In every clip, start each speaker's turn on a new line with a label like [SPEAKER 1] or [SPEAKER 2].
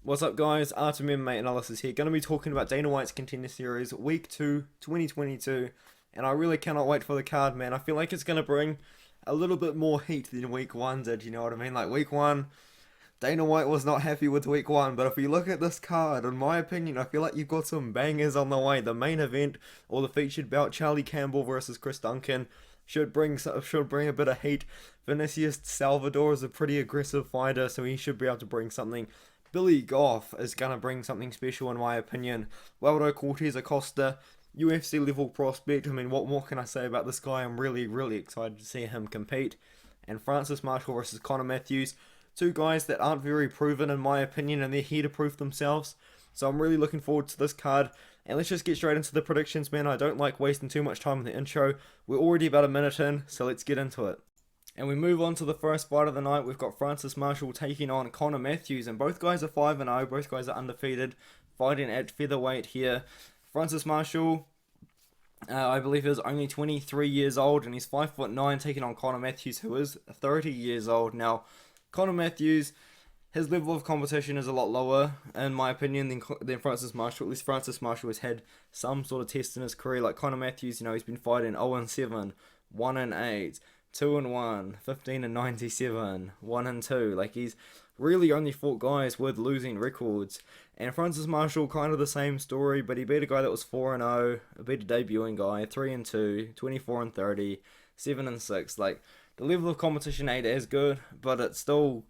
[SPEAKER 1] What's up, guys? Artem MMA Analysis here. Going to be talking about Dana White's Contender Series Week 2, 2022. And I really cannot wait for the card, man. I feel like it's going to bring a little bit more heat than Week 1 did, you know what I mean? Like, Week 1, Dana White was not happy with Week 1. But if you look at this card, in my opinion, I feel like you've got some bangers on the way. The main event, or the featured bout, Charlie Campbell versus Duncan, should bring a bit of heat. Vanessa Salvador is a pretty aggressive fighter, so he should be able to bring something. Billy Gaff is going to bring something special in my opinion. Waldo Costa, UFC level prospect. I mean, what more can I say about this guy? I'm really excited to see him compete. And Francis Marshall versus Conor Matthews. Two guys that aren't very proven in my opinion, and they're here to prove themselves. So I'm really looking forward to this card. And let's just get straight into the predictions, man. I don't like wasting too much time in the intro. We're already about a minute in, so let's get into it. And we move on to the first fight of the night. We've got Francis Marshall taking on Conor Matthews. And both guys are 5-0. Both guys are undefeated. Fighting at featherweight here. Francis Marshall, I believe, is only 23 years old. And he's 5'9", taking on Conor Matthews, who is 30 years old. Now, Conor Matthews, his level of competition is a lot lower, in my opinion, than Francis Marshall. At least Francis Marshall has had some sort of test in his career. Like Conor Matthews, you know, he's been fighting 0-7, 1-8. 2-1, 15-97, 1-2. Like, he's really only fought guys with losing records. And Francis Marshall, kind of the same story, but he beat a guy that was 4-0, beat a debuting guy, 3-2, 24-30, 7-6. Like, the level of competition ain't as good, but it's still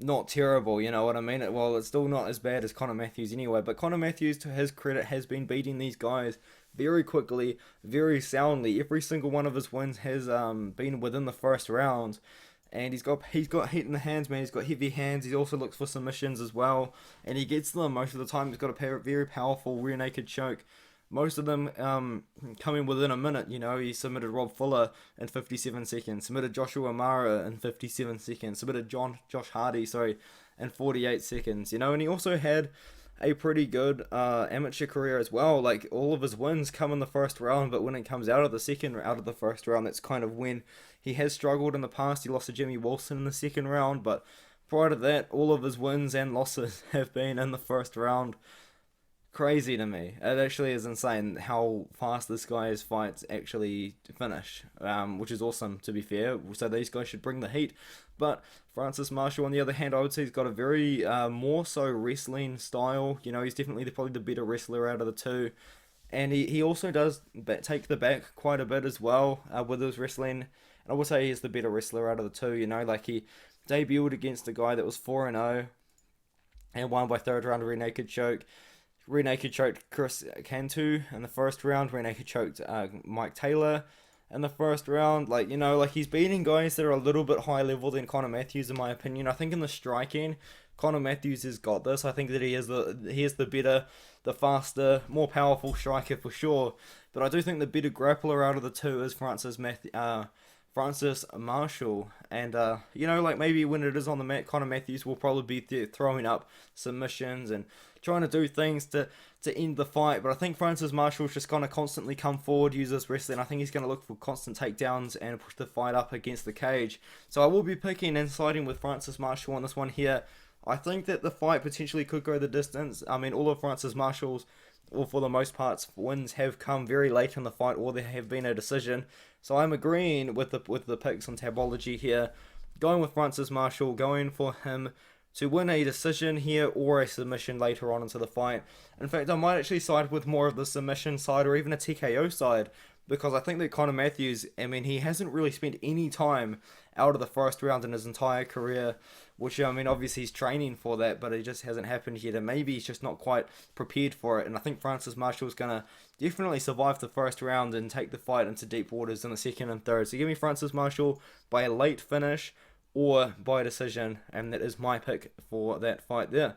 [SPEAKER 1] not terrible, you know what I mean? Well, it's still not as bad as Conor Matthews anyway, but Conor Matthews, to his credit, has been beating these guys very quickly, very soundly. Every single one of his wins has been within the first round, and he's got heat in the hands, man. He's got heavy hands. He also looks for submissions as well, and he gets them most of the time. He's got a very powerful rear naked choke. Most of them coming within a minute, you know. He submitted Rob Fuller in 57 seconds, submitted Joshua Mara in 57 seconds, submitted Josh Hardy, in 48 seconds, you know. And he also had a pretty good amateur career as well. Like, all of his wins come in the first round, but when it comes out of the first round, that's kind of when he has struggled in the past. He lost to Jimmy Wilson in the second round, but prior to that, all of his wins and losses have been in the first round. Crazy to me. It actually is insane how fast this guy's fights actually finish, which is awesome, to be fair. So these guys should bring the heat. But Francis Marshall, on the other hand, I would say he's got a very more so wrestling style. You know, he's definitely probably the better wrestler out of the two. And he also does take the back quite a bit as well with his wrestling. And I would say he's the better wrestler out of the two, you know. Like, he debuted against a guy that was 4-0 and won by third round rear naked choke. Rear naked choked Chris Cantu in the first round. Rear naked choked Mike Taylor in the first round. Like, you know, like, he's beating guys that are a little bit higher level than Conor Matthews, in my opinion. I think in the striking, Conor Matthews has got this. I think that he is the better, the faster, more powerful striker for sure. But I do think the better grappler out of the two is Francis Marshall. And, you know, like, maybe when it is on the mat, Conor Matthews will probably be throwing up submissions and trying to do things to end the fight. But I think Francis Marshall's just going to constantly come forward, use his wrestling. I think he's going to look for constant takedowns and push the fight up against the cage. So I will be picking and siding with Francis Marshall on this one here. I think that the fight potentially could go the distance. I mean, all of Francis Marshall's, or for the most part, wins have come very late in the fight, or there have been a decision. So I'm agreeing with the picks on Tabology here, going with Francis Marshall, going for him to win a decision here or a submission later on into the fight. In fact, I might actually side with more of the submission side, or even a TKO side, because I think that Conor Matthews, I mean, he hasn't really spent any time out of the first round in his entire career, which, I mean, obviously he's training for that, but it just hasn't happened yet, and maybe he's just not quite prepared for it. And I think Francis Marshall's going to definitely survive the first round and take the fight into deep waters in the second and third. So give me Francis Marshall by a late finish or by decision, and that is my pick for that fight there.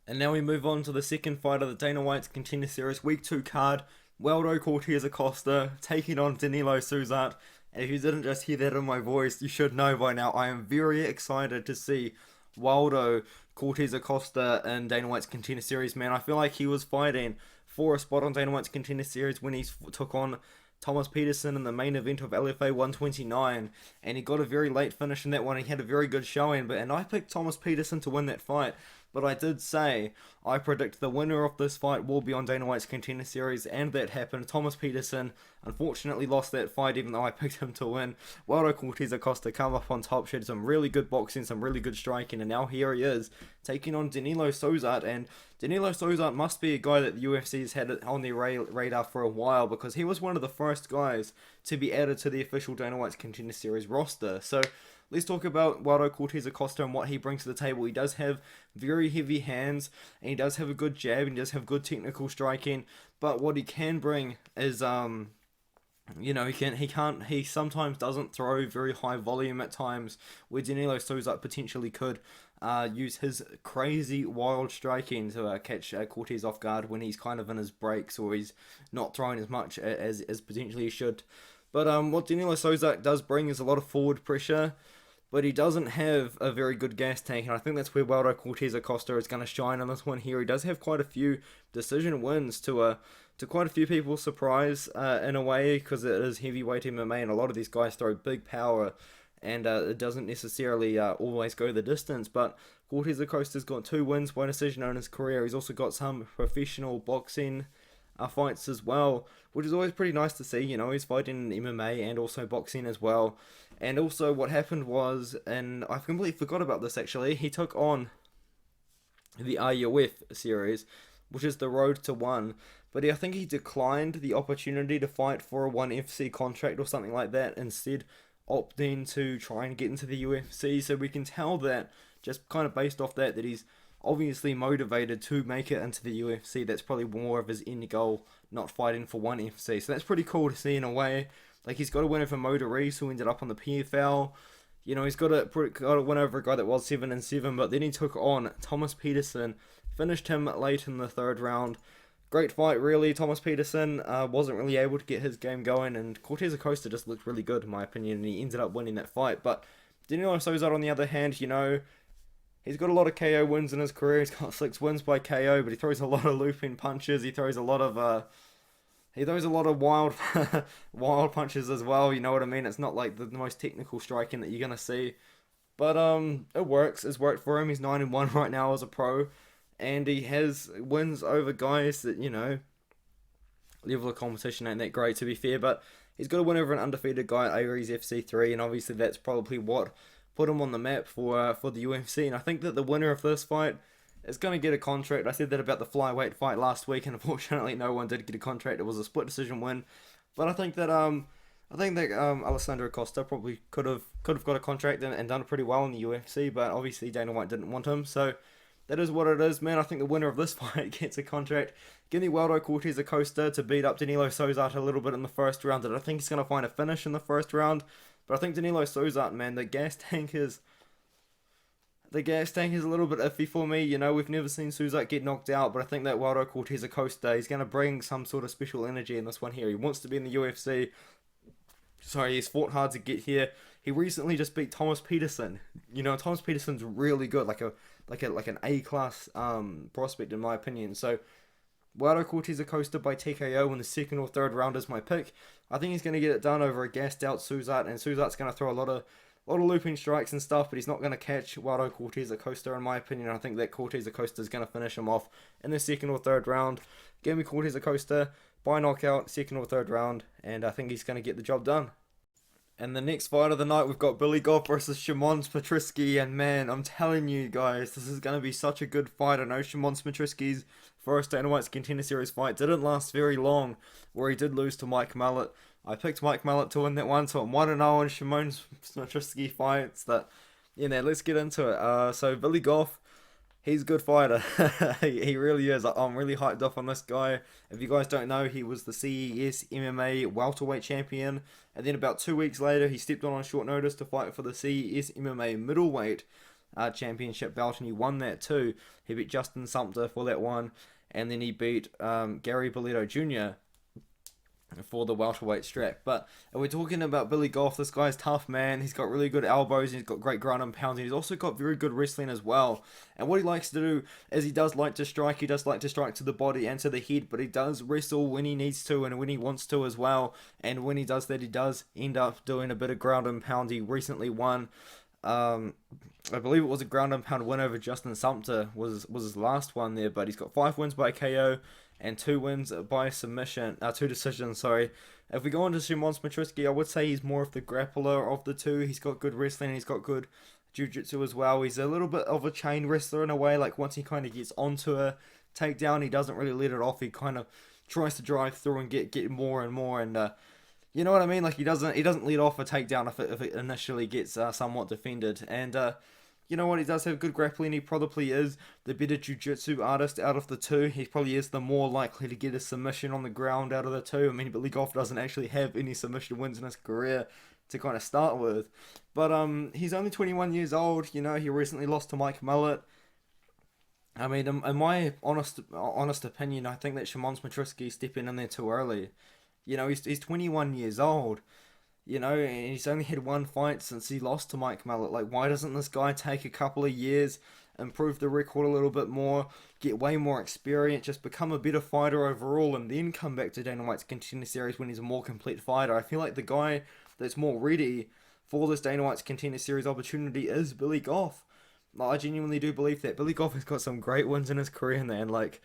[SPEAKER 1] And now we move on to the second fight of the Dana White's Contender Series Week 2 card. Waldo Costa taking on Danilo Souza. And if you didn't just hear that in my voice, you should know by now, I am very excited to see Waldo Costa in Dana White's Contender Series, man. I feel like he was fighting for a spot on Dana White's Contender Series when he took on Thomas Peterson in the main event of LFA 129, and he got a very late finish in that one. He had a very good showing, and I picked Thomas Peterson to win that fight But I did say I predict the winner of this fight will be on Dana White's Contender Series, and that happened. Thomas Peterson unfortunately lost that fight, even though I picked him to win. Waldo Costa come up on top, showed some really good boxing, some really good striking, and now here he is taking on Danilo Souza. And Danilo Souza must be a guy that the UFC's had on their radar for a while, because he was one of the first guys to be added to the official Dana White's Contender Series roster. So let's talk about Waldo Costa and what he brings to the table. He does have very heavy hands, and he does have a good jab, and he does have good technical striking. But what he can bring is, he sometimes doesn't throw very high volume at times, where Danilo Souza potentially could use his crazy wild striking to catch Cortez off guard when he's kind of in his breaks, or he's not throwing as much as potentially he should. But what Danilo Souza does bring is a lot of forward pressure, but he doesn't have a very good gas tank, and I think that's where Waldo Costa is going to shine on this one here. He does have quite a few decision wins to quite a few people's surprise in a way, because it is heavyweight MMA, and a lot of these guys throw big power, and it doesn't necessarily always go the distance. But Costa's got 2 wins by decision in his career. He's also got some professional boxing fights as well, which is always pretty nice to see. He's fighting in MMA and also boxing as well. And also what happened was, and I completely forgot about this actually, he took on the RUF series, which is the Road to 1, but I think he declined the opportunity to fight for a 1 FC contract or something like that, instead opting to try and get into the UFC. So we can tell that, just kind of based off that he's obviously motivated to make it into the UFC. That's probably more of his end goal, not fighting for 1 FC. So that's pretty cool to see in a way. Like, he's got a win over Motor Reese, who ended up on the PFL. He's got a win over a guy that was 7-7, but then he took on Thomas Peterson, finished him late in the 3rd round. Great fight, really. Thomas Peterson wasn't really able to get his game going, and Costa just looked really good, in my opinion, and he ended up winning that fight. But Danilo Souza, on the other hand, he's got a lot of KO wins in his career. He's got 6 wins by KO, but he throws a lot of looping punches. He throws a lot of wild wild punches as well. You know what I mean? It's not like the most technical striking that you're gonna see, but it works. It's worked for him. He's 9-1 right now as a pro, and he has wins over guys that level of competition ain't that great, to be fair. But he's got a win over an undefeated guy at Aries FC3, and obviously that's probably what put him on the map for the UFC. And I think that the winner of this fight is going to get a contract. I said that about the flyweight fight last week, and unfortunately no one did get a contract. It was a split decision win. But I think that Alessandro Costa probably could have got a contract and done pretty well in the UFC, but obviously Dana White didn't want him. So that is what it is, man. I think the winner of this fight gets a contract. Give me Waldo Costa to beat up Danilo Souza a little bit in the 1st round, and I think he's going to find a finish in the 1st round. But I think Danilo Souza, man, the gas tank is a little bit iffy for me. We've never seen Souza get knocked out, but I think that Waldo Costa, he's going to bring some sort of special energy in this one here. He wants to be in the UFC. Sorry, he's fought hard to get here. He recently just beat Thomas Peterson. Thomas Peterson's really good, like an A-class prospect in my opinion. So Waldo Costa by TKO in the 2nd or 3rd round is my pick. I think he's going to get it done over a gassed out Souza, and Souza's going to throw a lot of looping strikes and stuff, but he's not going to catch Waldo Costa in my opinion. I think that Costa is going to finish him off in the 2nd or 3rd round. Give me Costa by knockout, 2nd or 3rd round, and I think he's going to get the job done. And the next fight of the night, we've got Billy Gaff versus Szymon Swiatkowski, and man, I'm telling you guys, this is going to be such a good fight. I know Szymon Swiatkowski's first Dana White's Contender Series fight didn't last very long, where he did lose to Mike Mallet. I picked Mike Mallet to win that one, so I'm 1-0 on Szymon Swiatkowski fights. Let's get into it. So Billy Gaff, he's a good fighter. he really is. I'm really hyped up on this guy. If you guys don't know, he was the CES MMA welterweight champion, and then about 2 weeks later, he stepped on short notice to fight for the CES MMA middleweight championship belt, and he won that too. He beat Justin Sumter for that one, and then he beat Gary Boleto Jr. for the welterweight strap. But if we're talking about Billy Gaff, this guy's tough, man. He's got really good elbows, he's got great ground and pounding, he's also got very good wrestling as well. And what he likes to do is he does like to strike to the body and to the head, but he does wrestle when he needs to and when he wants to as well. And when he does that, he does end up doing a bit of ground and pound. He recently won I believe it was a ground and pound win over Justin Sumter was his last one there, but he's got 5 wins by KO and 2 wins by submission, 2 decisions, sorry. If we go on to Szymon Smitrowski, I would say he's more of the grappler of the two. He's got good wrestling, he's got good jiu-jitsu as well. He's a little bit of a chain wrestler in a way, like once he kind of gets onto a takedown, he doesn't really let it off. He kind of tries to drive through and get more and more, and you know what I mean? Like he doesn't lead off a takedown if it initially gets somewhat defended, and you know what? He does have good grappling. He probably is the better jiu-jitsu artist out of the two. He probably is the more likely to get a submission on the ground out of the two. I mean, Billy Goff doesn't actually have any submission wins in his career to kind of start with. But he's only 21 years old. You know, he recently lost to Mike Millett. I mean, in my honest opinion, I think that Szymon Smitrowski is stepping in there too early. You know, he's 21 years old. You know, and he's only had one fight since he lost to Mike Millett. Like, why doesn't this guy take a couple of years, improve the record a little bit more, get way more experience, just become a better fighter overall, and then come back to Dana White's Contender Series when he's a more complete fighter? I feel like the guy that's more ready for this Dana White's Contender Series opportunity is Billy Goff. Like, I genuinely do believe that. Billy Goff has got some great wins in his career, man. Like,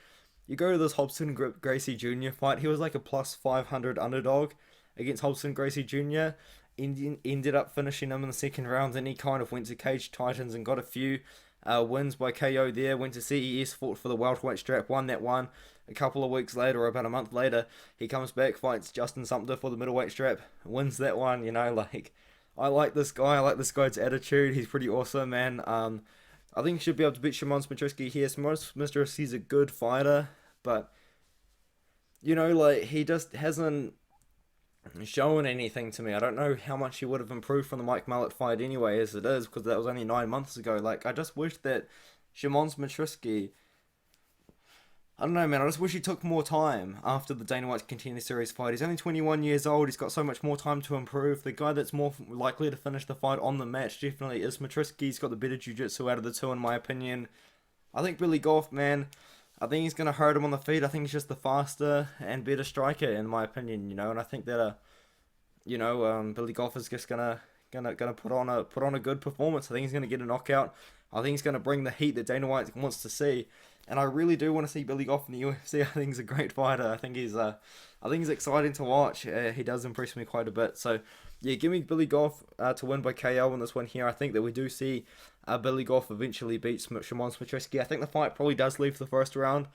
[SPEAKER 1] you go to this Hobson Gracie Jr. fight, he was like a plus 500 underdog against Hobson Gracie Jr. Ended up finishing him in the second round, and he kind of went to Cage Titans and got a few wins by KO there. Went to CES, fought for the welterweight strap, won that one. A couple of weeks later, or about a month later, he comes back, fights Justin Sumter for the middleweight strap, wins that one. You know, like, I like this guy. I like this guy's attitude. He's pretty awesome, man. I think he should be able to beat Szymon Smitrowski here. Szymon Smitrowski's a good fighter, but you know, like, he just hasn't shown anything to me. I don't know how much he would have improved from the Mike Millett fight anyway, as it is, because that was only 9 months ago. Like, I just wish that Szymon Smitrowski, I don't know, man, I just wish he took more time after the Dana White's Contender Series fight. He's only 21 years old, he's got so much more time to improve. The guy that's more likely to finish the fight on the match definitely is Smitrowski. He's got the better jiu-jitsu out of the two, in my opinion. I think Billy Goff, man, I think he's going to hurt him on the feet. I think he's just the faster and better striker, in my opinion, you know. And I think that, Billy Goff is just gonna put on a good performance. I think he's gonna get a knockout. I think he's gonna bring the heat that Dana White wants to see. And I really do want to see Billy Goff in the UFC. I think he's a great fighter. I think he's exciting to watch. He does impress me quite a bit. So yeah, give me Billy Goff to win by KO in this one here. I think that we do see Billy Goff eventually beat Szymon Smitrowski. I think the fight probably does leave the first round,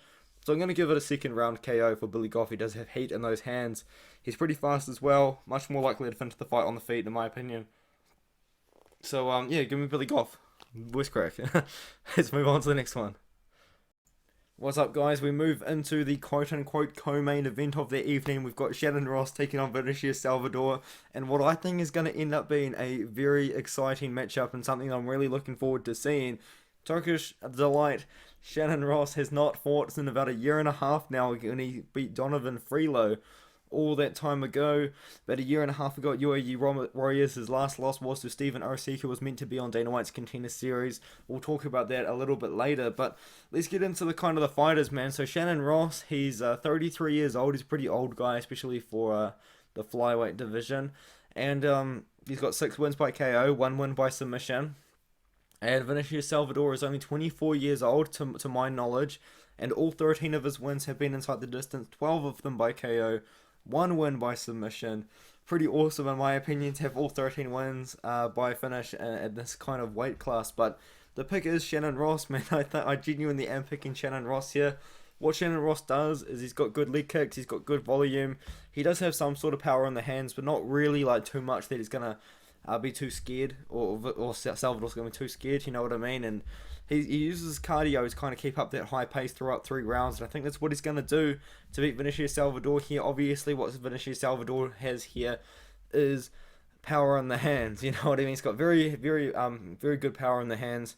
[SPEAKER 1] so I'm going to give it a second round KO for Billy Goff. He does have heat in those hands. He's pretty fast as well, much more likely to finish the fight on the feet, in my opinion. So yeah, give me Billy Goff. Voice crack. Let's move on to the next one. What's up, guys? We move into the quote-unquote co-main event of the evening. We've got Shannon Ross taking on Vanessa Salvador, and what I think is going to end up being a very exciting matchup and something I'm really looking forward to seeing. Turkish Delight Shannon Ross has not fought in about a year and a half now, when he beat Donovan Freelo all that time ago. About a year and a half ago at UAE Warriors, his last loss was to Stephen Osik, who was meant to be on Dana White's Contender Series. We'll talk about that a little bit later, but let's get into the kind of the fighters, man. So Shannon Ross, he's 33 years old. He's a pretty old guy, especially for the flyweight division, and he's got 6 wins by KO, 1 win by submission. And Vanessa Salvador is only 24 years old, to my knowledge, and all 13 of his wins have been inside the distance, 12 of them by KO, 1 win by submission. Pretty awesome, in my opinion, to have all 13 wins by finish at this kind of weight class. But the pick is Shannon Ross, man. I genuinely am picking Shannon Ross here. What Shannon Ross does is he's got good leg kicks, he's got good volume. He does have some sort of power in the hands, but not really like too much that he's going to be too scared, or Salvador's going to be too scared, you know what I mean? And he uses cardio to kind of keep up that high pace throughout 3 rounds, and I think that's what he's going to do to beat Vanessa Salvador here. Obviously, what Vanessa Salvador has here is power in the hands, you know what I mean? He's got very good power in the hands,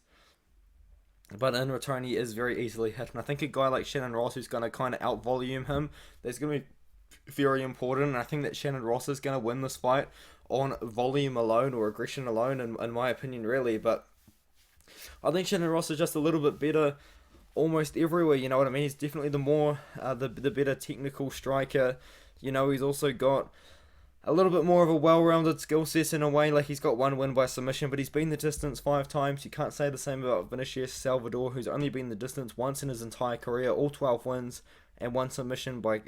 [SPEAKER 1] but in return, he is very easily hit. And I think a guy like Shannon Ross, who's going to kind of out-volume him, that's going to be very important. And I think that Shannon Ross is going to win this fight on volume alone, or aggression alone, in my opinion, really. But I think Shannon Ross is just a little bit better almost everywhere, you know what I mean? He's definitely the better technical striker. You know, he's also got a little bit more of a well-rounded skill set in a way. Like, he's got one win by submission, but he's been the distance 5 times. You can't say the same about Vinicius Salvador, who's only been the distance once in his entire career, all 12 wins and one submission by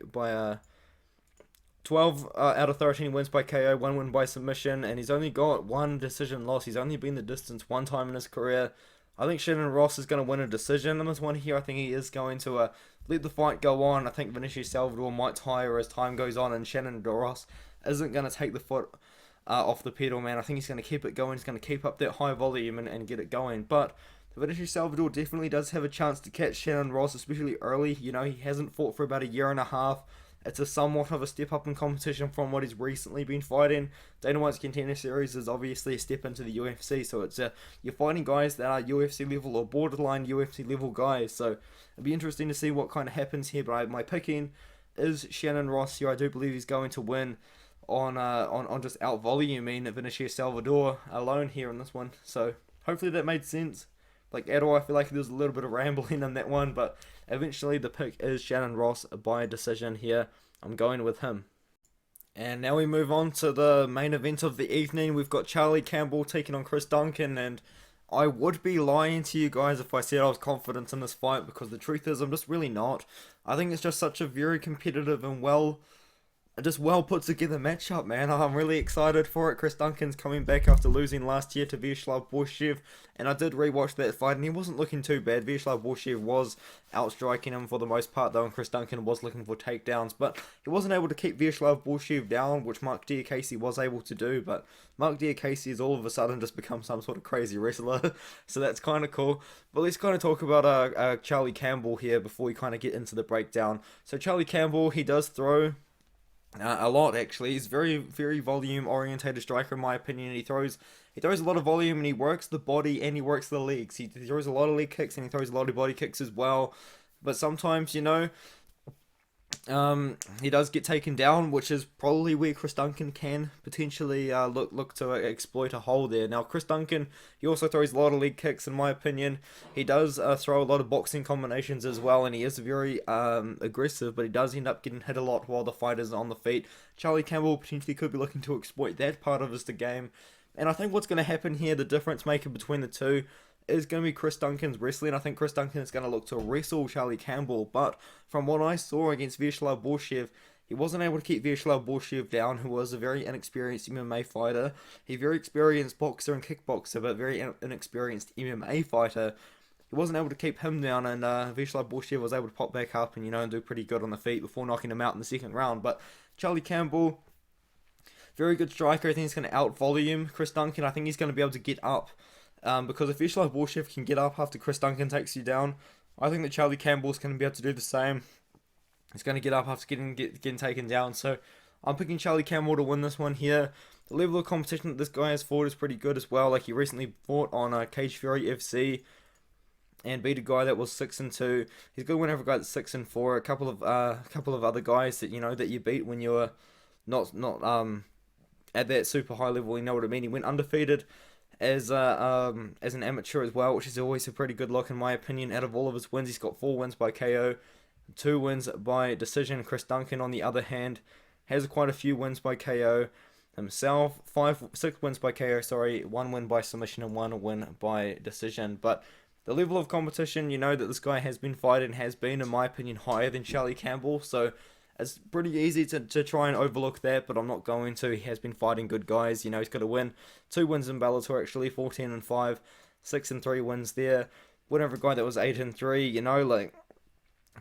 [SPEAKER 1] 12 out of 13 wins by KO, one win by submission, and he's only got one decision loss. He's only been the distance one time in his career. I think Shannon Ross is going to win a decision in this one here. I think he is going to let the fight go on. I think Vinicius Salvador might tire as time goes on, and Shannon Ross isn't going to take the foot off the pedal, man. I think he's going to keep it going. He's going to keep up that high volume and get it going. But Vinicius Salvador definitely does have a chance to catch Shannon Ross, especially early. You know, he hasn't fought for about a year and a half. It's a somewhat of a step up in competition from what he's recently been fighting. Dana White's Contender Series is obviously a step into the UFC, so it's you're fighting guys that are UFC level or borderline UFC level guys. So it'll be interesting to see what kind of happens here. But my picking is Shannon Ross here. I do believe he's going to win on just out voluming Vinicius Salvador alone here in this one. So hopefully that made sense. Like, at all, I feel like there's a little bit of rambling on that one, but eventually the pick is Shannon Ross by decision here. I'm going with him. And now we move on to the main event of the evening. We've got Charlie Campbell taking on Chris Duncan, and I would be lying to you guys if I said I was confident in this fight, because the truth is I'm just really not. I think it's just such a very competitive and well put together matchup, man. I'm really excited for it. Chris Duncan's coming back after losing last year to Vyacheslav Borshev, and I did rewatch that fight, and he wasn't looking too bad. Vyacheslav Borshev was outstriking him for the most part, though, and Chris Duncan was looking for takedowns, but he wasn't able to keep Vyacheslav Borshev down, which Mark Diakasey was able to do. But Mark Diakasey has all of a sudden just become some sort of crazy wrestler, so that's kind of cool. But let's kind of talk about Charlie Campbell here before we kind of get into the breakdown. So Charlie Campbell, he does throw a lot, actually. He's very, very volume orientated striker, in my opinion. He throws a lot of volume, and he works the body and he works the legs. He throws a lot of leg kicks and he throws a lot of body kicks as well. But sometimes, you know, he does get taken down, which is probably where Chris Duncan can potentially look to exploit a hole there. Now, Chris Duncan, he also throws a lot of leg kicks, in my opinion. He does throw a lot of boxing combinations as well, and he is very aggressive, but he does end up getting hit a lot while the fight is on the feet. Charlie Campbell potentially could be looking to exploit that part of his game. And I think what's going to happen here, the difference maker between the two, is going to be Chris Duncan's wrestling. I think Chris Duncan is going to look to wrestle Charlie Campbell, but from what I saw against Vyacheslav Borshev, he wasn't able to keep Vyacheslav Borshev down, who was a very inexperienced MMA fighter. He's a very experienced boxer and kickboxer, but very inexperienced MMA fighter. He wasn't able to keep him down, and Vyacheslav Borshev was able to pop back up and, you know, and do pretty good on the feet before knocking him out in the second round. But Charlie Campbell, very good striker. I think he's going to out-volume Chris Duncan. I think he's going to be able to get up. Because if Vyacheslav Borshev can get up after Chris Duncan takes you down, I think that Charlie Campbell's going to be able to do the same. He's going to get up after getting taken down. So I'm picking Charlie Campbell to win this one here. The level of competition that this guy has fought is pretty good as well. Like, he recently fought on Cage Fury FC and beat a guy that was 6-2. He's going to win over a guy that's 6-4. A couple of other guys that, you know, that you beat when you're not at that super high level. You know what I mean? He went undefeated as an amateur as well, which is always a pretty good look, in my opinion. Out of all of his wins, he's got 4 wins by KO, 2 wins by decision. Chris Duncan, on the other hand, has quite a few wins by KO himself. 6 wins by KO, 1 win by submission and 1 win by decision. But the level of competition, you know, that this guy has been fighting has been, in my opinion, higher than Charlie Campbell. So it's pretty easy to try and overlook that, but I'm not going to. He has been fighting good guys. You know, he's got to win 2 wins in Bellator, actually, 14-5, 6-3 wins there. Win over a guy that was 8-3, you know, like,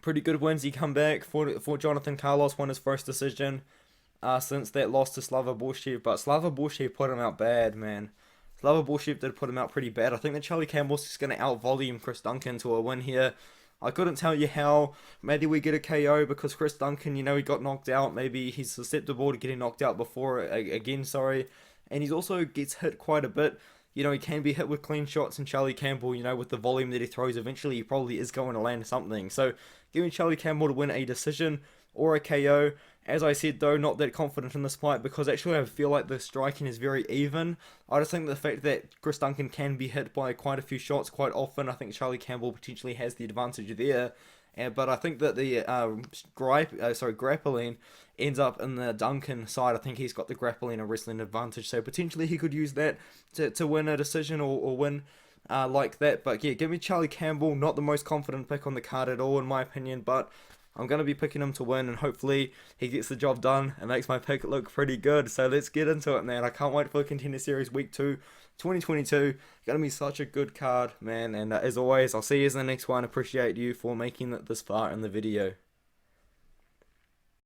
[SPEAKER 1] pretty good wins. He come back for Jonathan Carlos, won his first decision since that loss to Slava Borshev, but Slava Borshev put him out bad, man. Slava Borshev did put him out pretty bad. I think that Charlie Campbell's just going to out-volume Chris Duncan to a win here. I couldn't tell you how. Maybe we get a KO because Chris Duncan, you know, he got knocked out. Maybe he's susceptible to getting knocked out and he also gets hit quite a bit. You know, he can be hit with clean shots, and Charlie Campbell, you know, with the volume that he throws, eventually he probably is going to land something. So, giving Charlie Campbell to win a decision or a KO. As I said, though, not that confident in this fight, because actually I feel like the striking is very even. I just think the fact that Chris Duncan can be hit by quite a few shots quite often, I think Charlie Campbell potentially has the advantage there. But I think that the grappling ends up in the Duncan side. I think he's got the grappling and wrestling advantage, so potentially he could use that to win a decision or win like that. But yeah, give me Charlie Campbell. Not the most confident pick on the card at all, in my opinion, but I'm going to be picking him to win, and hopefully he gets the job done and makes my pick look pretty good. So let's get into it, man. I can't wait for the Contender Series Week 2, 2022. Going to be such a good card, man. And as always, I'll see you in the next one. Appreciate you for making it this far in the video.